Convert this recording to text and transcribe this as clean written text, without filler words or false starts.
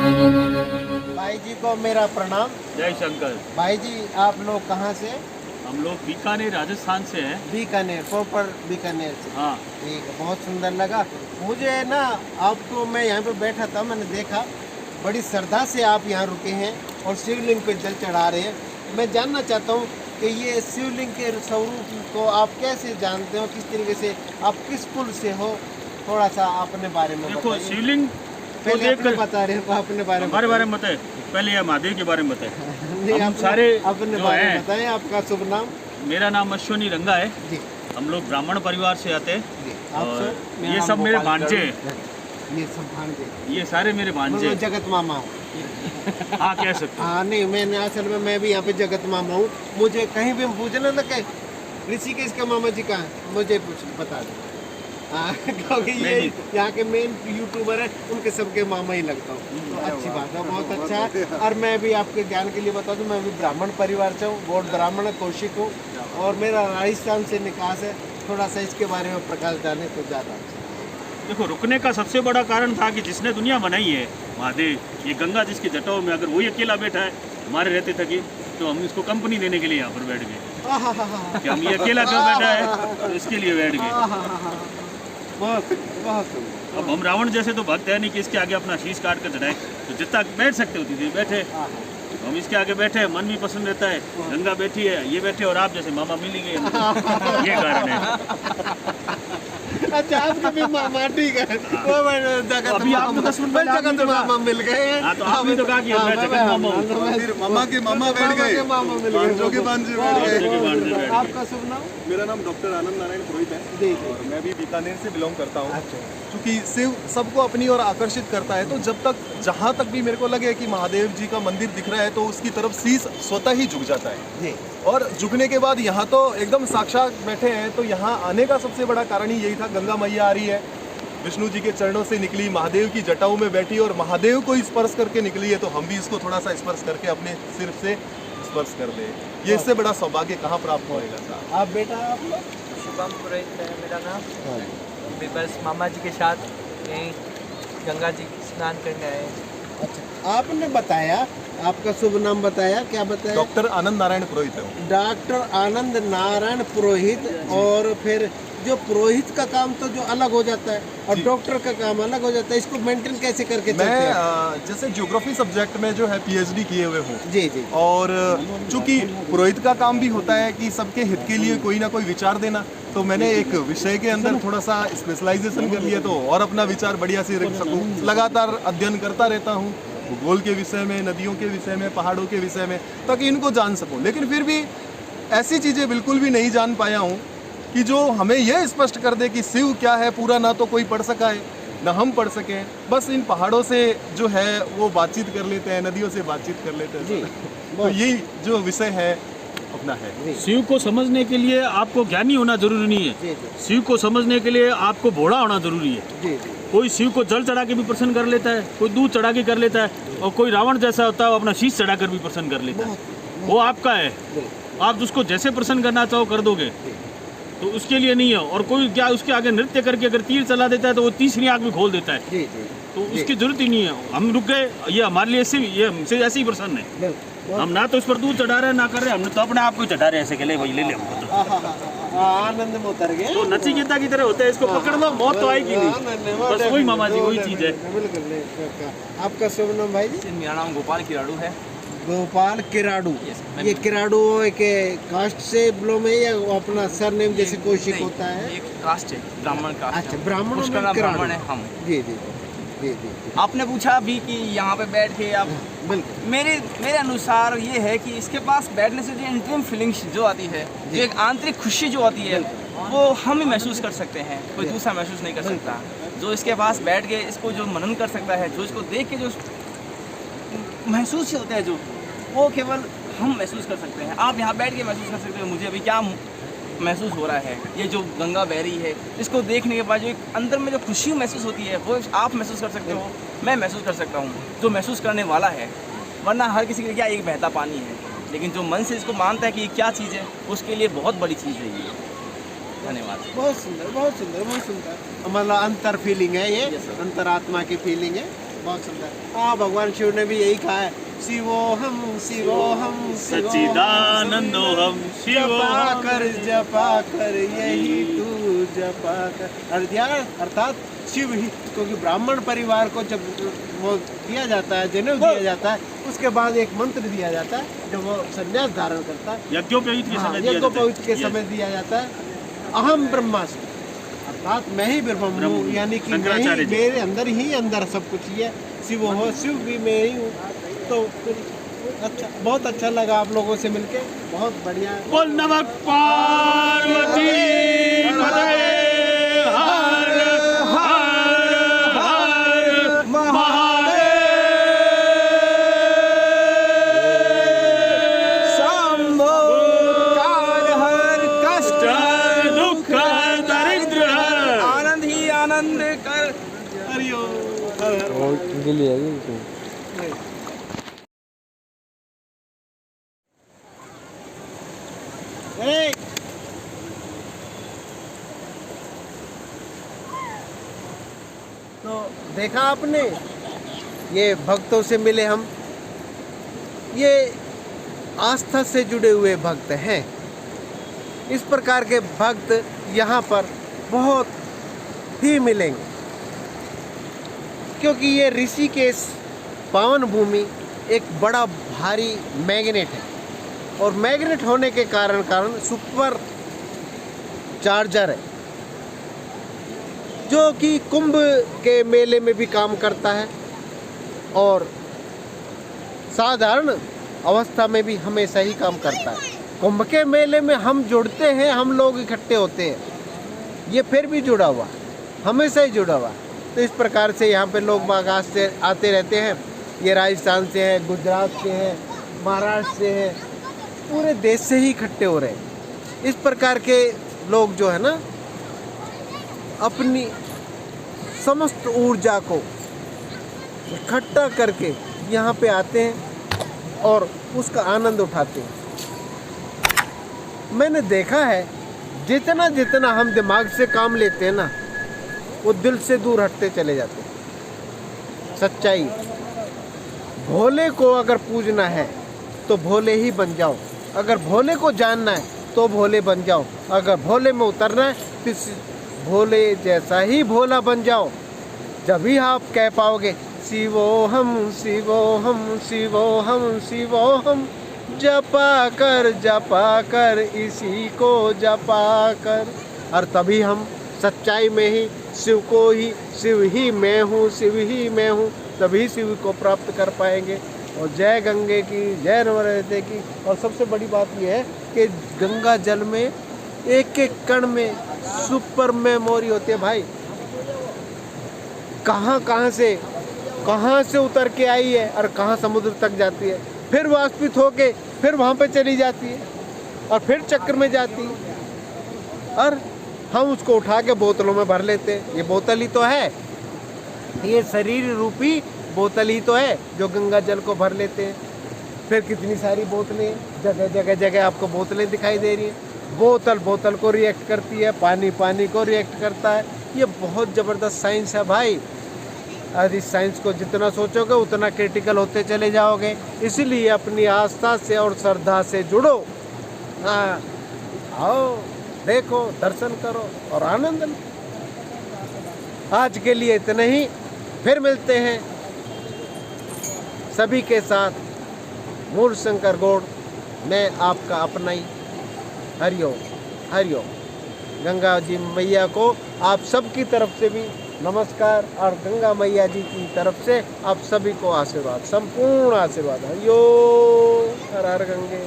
भाई जी को मेरा प्रणाम। जय शंकर। भाई जी आप लोग कहाँ से? हम लोग बीकानेर राजस्थान से हैं। बीकानेर, प्रॉपर बीकानेर से। हाँ। ठीक है, बहुत सुंदर लगा मुझे ना। आपको मैं यहाँ पे बैठा था, मैंने देखा बड़ी श्रद्धा से आप यहाँ रुके हैं और शिवलिंग पे जल चढ़ा रहे हैं। मैं जानना चाहता हूँ कि ये शिवलिंग के स्वरूप को आप कैसे जानते हो, किस तरीके से, आप किस कुल से हो? थोड़ा सा अपने बारे में देखो, बताइए। शिवलिंग पहले अपने बता रहे हो, अपने बारे में हमारे बारे में बताए, पहले ये महादेव के बारे में बताए। नहीं, हम अपने सारे अपने जो बारे में हैं, बताएं। आपका शुभ नाम? मेरा नाम अश्विनी रंगा है जी। हम लोग ब्राह्मण परिवार से आते हैं। जी। आप और सर? ये सब मेरे भांजे हैं। ये सब भांजे, ये सारे मेरे भांजे हैं। जगत मामा हूँ। हाँ, कह सकते हो। हाँ नहीं, मैंने असल में मैं भी यहाँ पे जगत मामा हूँ। मुझे कहीं भी पूछना ना कि ऋषिकेश का मामा जी कहाँ है, मुझे बता दो। हाँ, क्योंकि ये यहाँ के मेन यूट्यूबर है, उनके सबके मामा ही लगता हूँ। तो अच्छी बात है, बहुत अच्छा है। और मैं भी आपके ज्ञान के लिए बता दूँ, मैं भी ब्राह्मण परिवार से हूँ, बहुत ब्राह्मण कौशिक हूँ और मेरा राजस्थान से निकास है। थोड़ा सा इसके बारे में प्रकाश डालें तो ज़्यादा अच्छा। देखो, रुकने का सबसे बड़ा कारण था कि जिसने दुनिया बनाई है महादेव, ये गंगा जिसकी जटाओं में अगर वही अकेला बैठा है हमारे रहते थकी, तो हम इसको कंपनी देने के लिए यहाँ पर बैठ गए कि हम ये अकेला क्यों बैठा है, तो इसके लिए बैठ गए। बहुत बहुत सुंदर। अब हम रावण जैसे तो भक्त है नहीं कि इसके आगे अपना शीश काट कर चढ़ाए, तो जितना बैठ सकते होती थी बैठे। हम इसके आगे बैठे, मन भी पसंद रहता है। गंगा बैठी है, ये बैठे, और आप जैसे मामा मिल ही गए, ये कारण है। अच्छा, आपके भी मामा ठीक है। वो अभी आपने तो सुन लिया, जगत मामा मिल गए। हाँ, तो आपने तो कहा कि मैं जगत मामा हूँ। फिर मामा के मामा बैठ गए, मामा मिल भांजों के गए। भांजे बैठ गए। आपका शुभ नाम? मेरा नाम डॉक्टर आनंद नारायण पुरोहित है। जी और मैं भी बीकानेर से बिलोंग करता हूँ। अच्छा। क्योंकि शिव सबको अपनी ओर आकर्षित करता है, तो जब तक जहाँ तक भी मेरे को लगे कि महादेव जी का मंदिर दिख रहा है तो उसकी तरफ शीश स्वतः ही झुक जाता है। जी। और झुकने के बाद यहाँ तो एकदम साक्षात बैठे हैं, तो यहाँ आने का सबसे बड़ा कारण ही यही था। गंगा मैया आ रही है, विष्णु जी के चरणों से निकली, महादेव की जटाओं में बैठी और महादेव को स्पर्श करके निकली है, तो हम भी इसको थोड़ा सा स्पर्श करके अपने सिर से स्पर्श कर ले। ये इससे बड़ा सौभाग्य कहाँ प्राप्त होएगा साहब। आप बेटा, आप लोग? शुभम पुरोहित है मेरा नाम। अभी बस मामा जी के साथ यहीं गंगा जी स्नान करने आए। अच्छा, आपने बताया, आपका शुभ नाम बताया, क्या बताया? डॉक्टर आनंद नारायण पुरोहित है। डॉक्टर आनंद नारायण पुरोहित। और फिर जो पुरोहित का काम तो जो अलग हो जाता है और डॉक्टर का काम अलग हो जाता है, इसको मेंटेन कैसे करके चलते हैं? मैं जैसे ज्योग्राफी सब्जेक्ट में जो है पीएचडी किए हुए हूँ। जी जी। और चूंकि पुरोहित का काम भी होता है कि सबके हित के लिए कोई ना कोई विचार देना, तो मैंने एक विषय के अंदर थोड़ा सा स्पेशलाइजेशन कर लिया, तो और अपना विचार बढ़िया से रख सकूँ। लगातार अध्ययन करता रहता हूँ, भूगोल के विषय में, नदियों के विषय में, पहाड़ों के विषय में, ताकि इनको जान सकूँ। लेकिन फिर भी ऐसी चीज़ें बिल्कुल भी नहीं जान पाया हूँ कि जो हमें यह स्पष्ट कर दे कि शिव क्या है, पूरा ना तो कोई पढ़ सका है ना हम पढ़ सकें। बस इन पहाड़ों से जो है वो बातचीत कर लेते हैं, नदियों से बातचीत कर लेते हैं। तो यही जो विषय है अपना है। शिव को समझने के लिए आपको ज्ञानी होना जरूरी नहीं है। शिव को समझने के लिए आपको भोला होना जरूरी है। कोई शिव को जल चढ़ा के भी प्रसन्न कर लेता है, कोई दूध चढ़ा के कर लेता है, और कोई रावण जैसा होता है वो अपना शीश चढ़ा कर भी प्रसन्न कर लेता है। वो आपका है, आप उसको जैसे प्रसन्न करना चाहो कर दोगे, तो उसके लिए नहीं है। और कोई क्या उसके आगे नृत्य करके अगर तीर चला देता है तो वो तीसरी आँख भी खोल देता है। तो उसकी जरूरत ही नहीं है। हम रुक गए, ये हमारे लिए ये हमसे ऐसे ही प्रसन्न है। हम ना तो इस पर दूध चढ़ा रहे हैं ना कर रहे, हमने तो अपने आप को चढ़ा रहे ऐसे के लिए, वही ले ले हमको तो। आनंद में उतर गए। तो नचिकेता की तरह होता है, इसको पकड़ लो मौत तो आएगी नहीं। बस वही मामा जी, वही चीज है। बिल्कुल। आपका शुभ नाम भाई जी? मेरा नाम गोपाल किराड़ू है। गोपाल किराड़ू। ये किराड़ू एक कास्ट से बिलोंग है या वो अपना सरनेम जैसे कौशिक होता है? एक कास्ट है, ब्राह्मण कास्ट। अच्छा, ब्राह्मण उसका नाम ब्राह्मण है हम। जी जी जी जी। आपने पूछा अभी कि यहाँ पे बैठ के आप, बिल्कुल। मेरे अनुसार ये है कि इसके पास बैठने से जो इंटीम फीलिंग्स जो आती है, जो एक आंतरिक खुशी जो आती है, वो हम ही महसूस कर सकते हैं, कोई दूसरा महसूस नहीं कर सकता। जो इसके पास बैठ के इसको जो मनन कर सकता है, जो इसको देख के जो महसूस होता है, जो वो केवल हम महसूस कर सकते हैं। आप यहाँ बैठ के महसूस कर सकते हो मुझे अभी क्या महसूस हो रहा है। ये जो गंगा बह रही है, इसको देखने के बाद जो एक अंदर में जो खुशी महसूस होती है, वो आप महसूस कर सकते हो, मैं महसूस कर सकता हूँ, जो महसूस करने वाला है। वरना हर किसी के लिए क्या एक बहता पानी है, लेकिन जो मन से इसको मानता है कि ये क्या चीज़ है, उसके लिए बहुत बड़ी चीज़ है ये। धन्यवाद। बहुत सुंदर, बहुत सुंदर, बहुत सुंदर। मतलब अंतर फीलिंग है ये, अंतरात्मा की फीलिंग है। बहुत सुंदर। हाँ, भगवान शिव ने भी यही कहा है, शिवोहम शिवोहम सच्चिदानंदोहम जपा कर यही तू जपा कर। अर्थात शिव ही, क्योंकि ब्राह्मण परिवार को जब वो दिया जाता है, जनेऊ दिया जाता है, उसके बाद एक मंत्र दिया जाता है जब वो संन्यास धारण करता है, यज्ञोपवीत के समय दिया जाता है। यज्ञोपवीत के समय दिया जाता है, अहम ब्रह्मास्मि, अर्थात मैं ही ब्रह्म हूँ, यानी कि मैं ही, मेरे अंदर ही अंदर सब कुछ ही है। शिव हो, शिव भी मैं ही हूँ। तो अच्छा, बहुत अच्छा लगा आप लोगों से मिलके, बहुत बढ़िया। बोल नमः पार्वती पते हर हर हर महादेव। शंभो काल हर कष्ट दुख दरिद्र आनंद ही आनंद कर। हरिओ। तो देखा आपने, ये भक्तों से मिले हम, ये आस्था से जुड़े हुए भक्त हैं। इस प्रकार के भक्त यहाँ पर बहुत ही मिलेंगे, क्योंकि ये ऋषिकेश पावन भूमि एक बड़ा भारी मैग्नेट है, और मैग्नेट होने के कारण सुपर चार्जर है, जो कि कुंभ के मेले में भी काम करता है, और साधारण अवस्था में भी हमेशा ही काम करता है। कुंभ के मेले में हम जुड़ते हैं, हम लोग इकट्ठे होते हैं, ये फिर भी जुड़ा हुआ, हमेशा ही जुड़ा हुआ। तो इस प्रकार से यहाँ पे लोग बागात से आते रहते हैं, ये राजस्थान से है, गुजरात से है, महाराष्ट्र से है, पूरे देश से ही इकट्ठे हो रहे हैं। इस प्रकार के लोग जो है ना, अपनी समस्त ऊर्जा को इकट्ठा करके यहाँ पे आते हैं और उसका आनंद उठाते हैं। मैंने देखा है, जितना जितना हम दिमाग से काम लेते हैं ना, वो दिल से दूर हटते चले जाते हैं। सच्चाई, भोले को अगर पूजना है तो भोले ही बन जाओ, अगर भोले को जानना है तो भोले बन जाओ, अगर भोले में उतरना है तो भोले जैसा ही भोला बन जाओ। जब ही आप कह पाओगे शिवोहम शिवोहम शिवोहम शिवोहम, जपा कर इसी को जपा कर, और तभी हम सच्चाई में ही शिव को ही, शिव ही मैं हूँ, शिव ही मैं हूँ, तभी शिव को प्राप्त कर पाएंगे। और जय गंगे की, जय नर्मदे की। और सबसे बड़ी बात यह है कि गंगा जल में एक एक कण में सुपर मेमोरी होती है भाई। कहाँ से उतर के आई है और कहाँ समुद्र तक जाती है, फिर वाष्पित होके फिर वहाँ पे चली जाती है और फिर चक्र में जाती है, और हम उसको उठा के बोतलों में भर लेते हैं। ये बोतल ही तो है, ये शरीर रूपी बोतल ही तो है जो गंगा जल को भर लेते हैं। फिर कितनी सारी बोतलें, जगह आपको बोतलें दिखाई दे रही हैं। बोतल को रिएक्ट करती है, पानी को रिएक्ट करता है। ये बहुत ज़बरदस्त साइंस है भाई, और इस साइंस को जितना सोचोगे उतना क्रिटिकल होते चले जाओगे। इसलिए अपनी आस्था से और श्रद्धा से जुड़ो। हाँ, आओ, देखो, दर्शन करो और आनंद लो। आज के लिए इतना ही, फिर मिलते हैं सभी के साथ। मूल शंकर गौड़, मैं आपका अपना ही। हरिओम हरिओम। गंगा जी मैया को आप सबकी तरफ से भी नमस्कार, और गंगा मैया जी की तरफ से आप सभी को आशीर्वाद, संपूर्ण आशीर्वाद। हरिओम। हर हर गंगे।